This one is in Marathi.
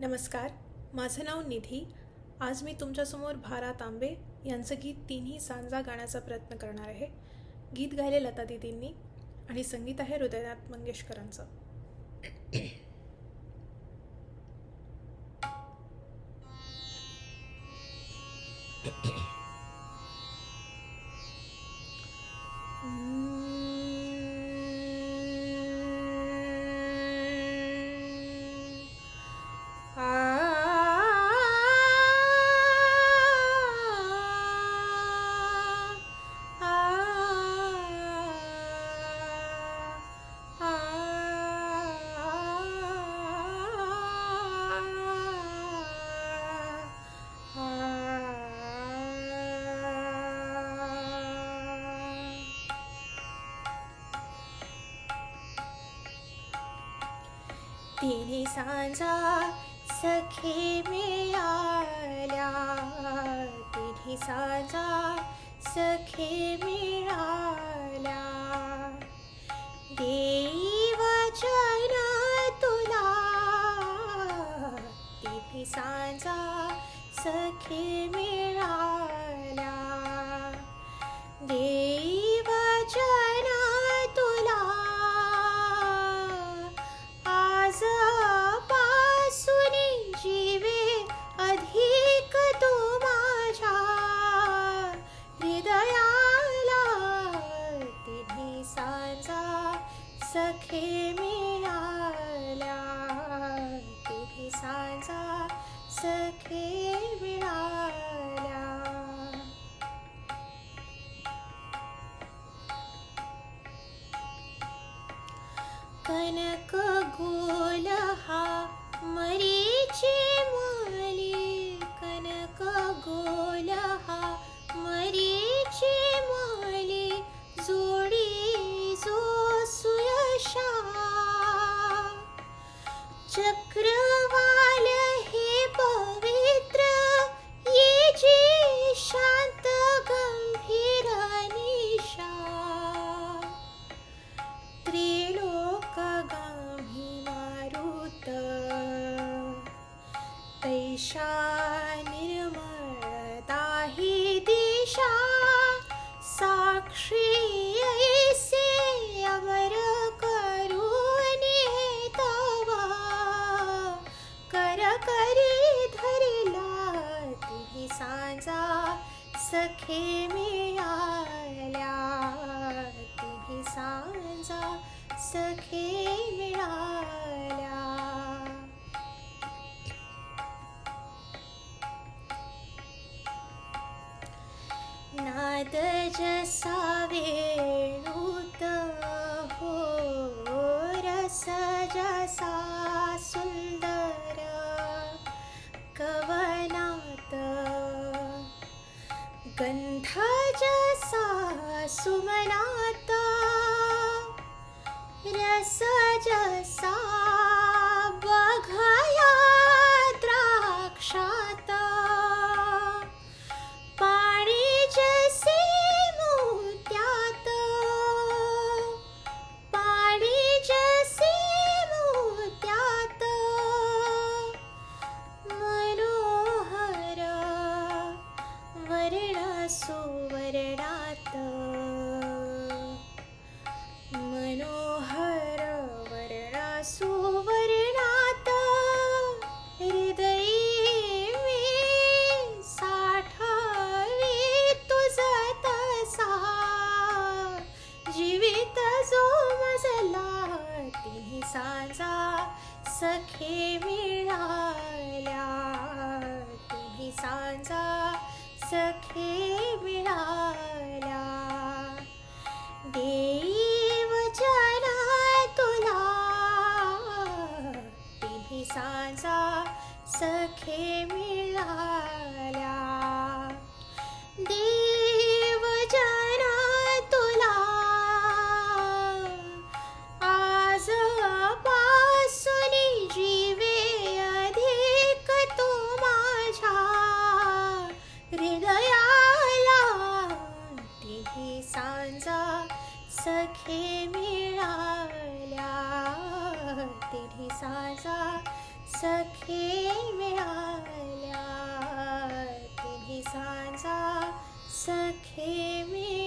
नमस्कार, माझं नाव निधी. आज मी तुमच्यासमोर भा. तांबे यांचं गीत तिन्ही सांजा गाण्याचा प्रयत्न करणार आहे. गीत गायले लता दीदींनी आणि संगीत आहे हृदयनाथ मंगेशकरांचं. तिन्ही सांजा सखे मिळाल्या, तिन्ही सांजा सखे मिळाल्या. देई वचन तुला, तिन्ही सांजा सखे मिळाल्या. देई वचन तुला, आजपासून जीवे अधिक तू माझ्या हृदयाला. तिन्ही सांजा सखे मिळाल्या, तिन्ही सांजा सखे मिळाल्या. कनक गोल हा मरीची माली, कनक गोल हा मरीची माली. जोडी जो सुयशा, चक्रवाल हे पवित्र, ये जी शांत गंभीर निशा. त्रिलोक गांभी मारुत, तैषा निर्मळता ही दिशा. साक्षी ऐसे अमर करून तवा, कर करी धरला. तिन्ही सांजा सखे मिळाल्या, तिन्ही सांजा सखे मिळाल्या. नाद जसा वेणूत हो, रस जसा सुंदर कवनात. गंध जसा सुमनात, रस जसा बघया द्राक्षात. पाणी जसे मोत्यात, पाणी जसे मोत्यात. मनोहर वर्ण सुवर्णात, मनोहर वर्ण सुवर्णात. हृदयी मी साठावे तुझ तसा, जीवित जो मजला. तिन्ही सांजा सखे मिळाल्या, तिन्ही सांजा सखे मिळाल्या. देई वचन तुला, तिन्ही सांजा सखे मिळाल्या. देई वचन तुला, आजपासून जीवे अधिक तू माझ्या हृदयाला. तिन्ही सांजा सखे मिळाल्या, तिन्ही सांजा सखे मिळाल्या, तिन्ही सांजा सखे मिळाल्या.